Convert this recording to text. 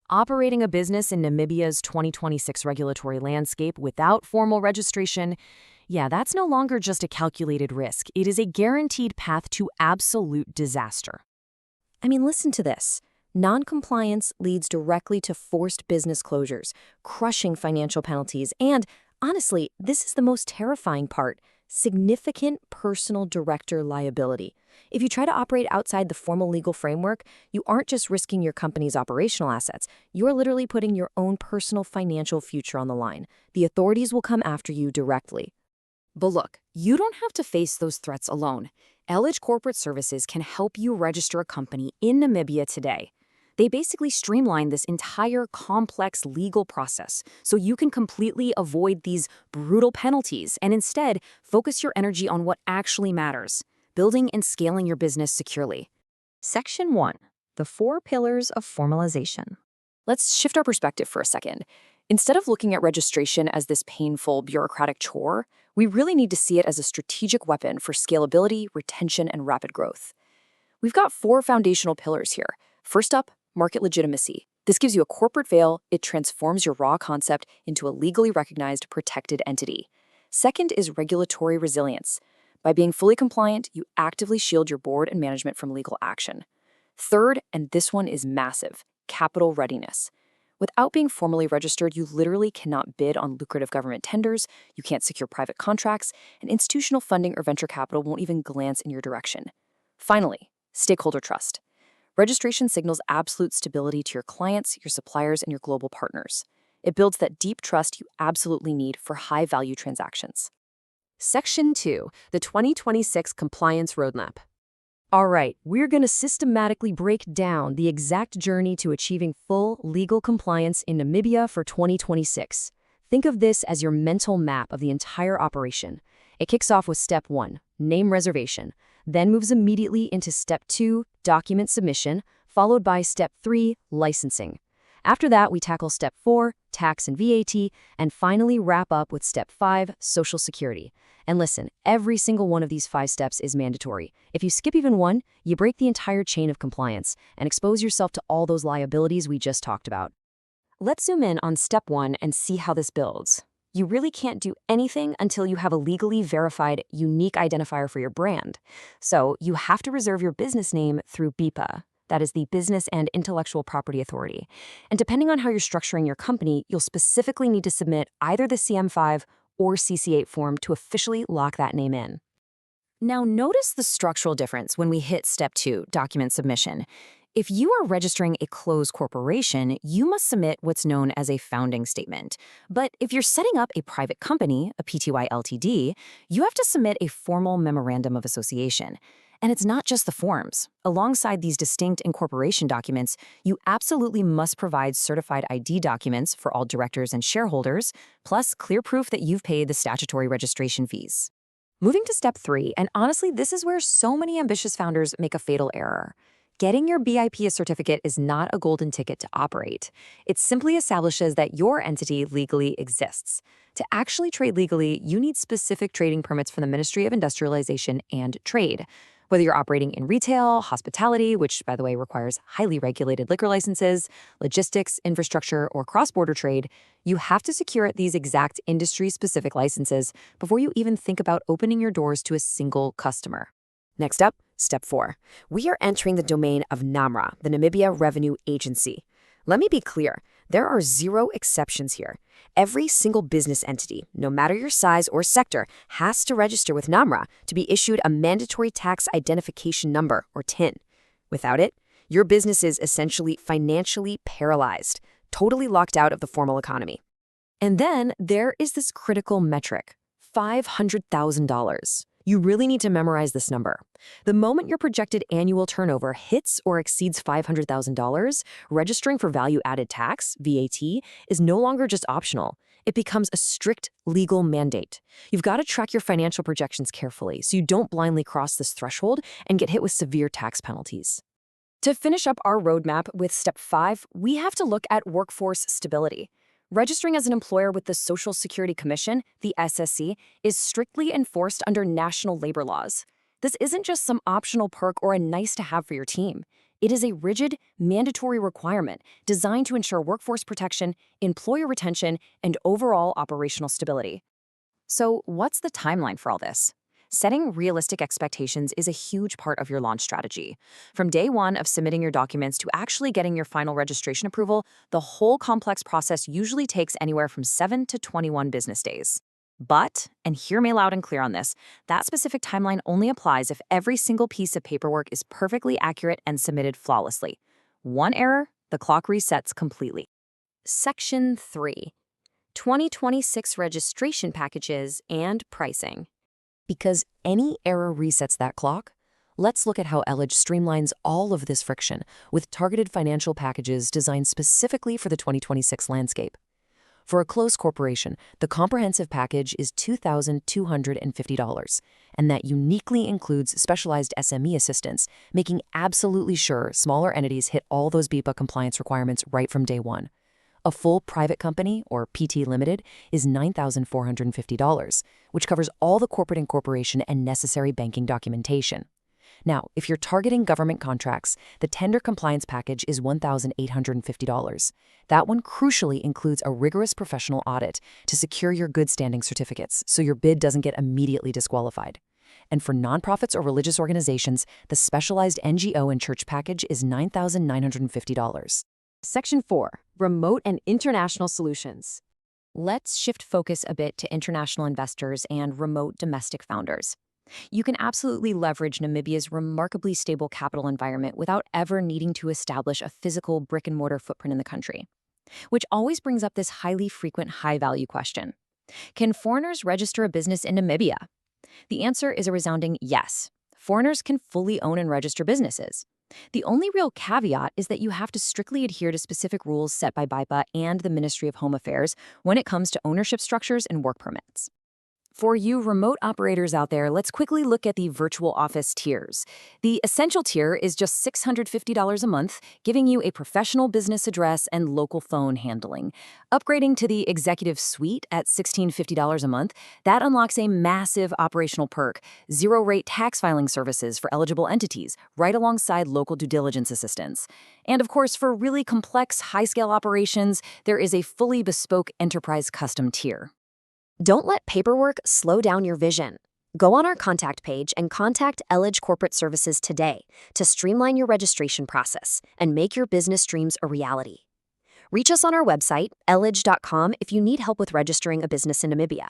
Operating a business in Namibia's 2026 regulatory landscape without formal registration, yeah, that's no longer just a calculated risk. It is a guaranteed path to absolute disaster. I mean, listen to this. Non-compliance leads directly to forced business closures, crushing financial penalties, and, honestly, this is the most terrifying part, significant personal director liability. If you try to operate outside the formal legal framework, you aren't just risking your company's operational assets, you're literally putting your own personal financial future on the line. The authorities will come after you directly. But look, you don't have to face those threats alone. LH Corporate Services can help you register a company in Namibia today. They basically streamline this entire complex legal process so you can completely avoid these brutal penalties and instead focus your energy on what actually matters, building and scaling your business securely. Section 1. The 4 Pillars of Formalization. Let's shift our perspective for a second. Instead of looking at registration as this painful bureaucratic chore, we really need to see it as a strategic weapon for scalability, retention, and rapid growth. We've got 4 foundational pillars here. First up, market legitimacy. This gives you a corporate veil. It transforms your raw concept into a legally recognized, protected entity. Second is regulatory resilience. By being fully compliant, you actively shield your board and management from legal action. Third, and this one is massive, capital readiness. Without being formally registered, you literally cannot bid on lucrative government tenders, you can't secure private contracts, and institutional funding or venture capital won't even glance in your direction. Finally, stakeholder trust. Registration signals absolute stability to your clients, your suppliers, and your global partners. It builds that deep trust you absolutely need for high-value transactions. Section 2, the 2026 Compliance Roadmap. All right, we're going to systematically break down the exact journey to achieving full legal compliance in Namibia for 2026. Think of this as your mental map of the entire operation. It kicks off with Step 1, name reservation, then moves immediately into Step 2, document submission, followed by Step 3, licensing. After that, we tackle Step 4, tax and VAT, and finally wrap up with Step 5, Social Security. And listen, every single one of these 5 steps is mandatory. If you skip even one, you break the entire chain of compliance and expose yourself to all those liabilities we just talked about. Let's zoom in on Step 1 and see how this builds. You really can't do anything until you have a legally verified, unique identifier for your brand. So you have to reserve your business name through BIPA. That is the Business and Intellectual Property Authority. And depending on how you're structuring your company, you'll specifically need to submit either the CM5 or CC8 form to officially lock that name in. Now notice the structural difference when we hit Step 2, document submission. If you are registering a closed corporation, you must submit what's known as a founding statement. But if you're setting up a private company, a Pty Ltd, you have to submit a formal memorandum of association. And it's not just the forms. Alongside these distinct incorporation documents, you absolutely must provide certified ID documents for all directors and shareholders, plus clear proof that you've paid the statutory registration fees. Moving to Step 3, and honestly, this is where so many ambitious founders make a fatal error. Getting your BIPA certificate is not a golden ticket to operate. It simply establishes that your entity legally exists. To actually trade legally, you need specific trading permits from the Ministry of Industrialization and Trade. Whether you're operating in retail, hospitality, which, by the way, requires highly regulated liquor licenses, logistics, infrastructure, or cross-border trade, you have to secure these exact industry-specific licenses before you even think about opening your doors to a single customer. Next up, Step 4. We are entering the domain of NAMRA, the Namibia Revenue Agency. Let me be clear, there are 0 exceptions here. Every single business entity, no matter your size or sector, has to register with NAMRA to be issued a mandatory tax identification number, or TIN. Without it, your business is essentially financially paralyzed, totally locked out of the formal economy. And then there is this critical metric, $500,000. You really need to memorize this number. The moment your projected annual turnover hits or exceeds $500,000, registering for value-added tax, VAT, is no longer just optional. It becomes a strict legal mandate. You've got to track your financial projections carefully so you don't blindly cross this threshold and get hit with severe tax penalties. To finish up our roadmap with Step 5, we have to look at workforce stability. Registering as an employer with the Social Security Commission, the SSC, is strictly enforced under national labor laws. This isn't just some optional perk or a nice-to-have for your team. It is a rigid, mandatory requirement designed to ensure workforce protection, employer retention, and overall operational stability. So, what's the timeline for all this? Setting realistic expectations is a huge part of your launch strategy. From day one of submitting your documents to actually getting your final registration approval, the whole complex process usually takes anywhere from 7 to 21 business days. But, and hear me loud and clear on this, that specific timeline only applies if every single piece of paperwork is perfectly accurate and submitted flawlessly. One error, the clock resets completely. Section 3. 2026 registration packages and pricing. Because any error resets that clock, let's look at how Elige streamlines all of this friction with targeted financial packages designed specifically for the 2026 landscape. For a closed corporation, the comprehensive package is $2,250, and that uniquely includes specialized SME assistance, making absolutely sure smaller entities hit all those BIPA compliance requirements right from day one. A full private company, or PT Limited, is $9,450, which covers all the corporate incorporation and necessary banking documentation. Now, if you're targeting government contracts, the tender compliance package is $1,850. That one crucially includes a rigorous professional audit to secure your good standing certificates so your bid doesn't get immediately disqualified. And for nonprofits or religious organizations, the specialized NGO and church package is $9,950. Section 4. Remote and international solutions. Let's shift focus a bit to international investors and remote domestic founders. You can absolutely leverage Namibia's remarkably stable capital environment without ever needing to establish a physical brick-and-mortar footprint in the country. Which always brings up this highly frequent high-value question. Can foreigners register a business in Namibia? The answer is a resounding yes. Foreigners can fully own and register businesses. The only real caveat is that you have to strictly adhere to specific rules set by BIPA and the Ministry of Home Affairs when it comes to ownership structures and work permits. For you remote operators out there, let's quickly look at the virtual office tiers. The Essential tier is just $650 a month, giving you a professional business address and local phone handling. Upgrading to the Executive Suite at $1,650 a month, that unlocks a massive operational perk, zero-rate tax filing services for eligible entities, right alongside local due diligence assistance. And of course, for really complex, high-scale operations, there is a fully bespoke enterprise custom tier. Don't let paperwork slow down your vision. Go on our contact page and contact Elige Corporate Services today to streamline your registration process and make your business dreams a reality. Reach us on our website, elige.com, if you need help with registering a business in Namibia.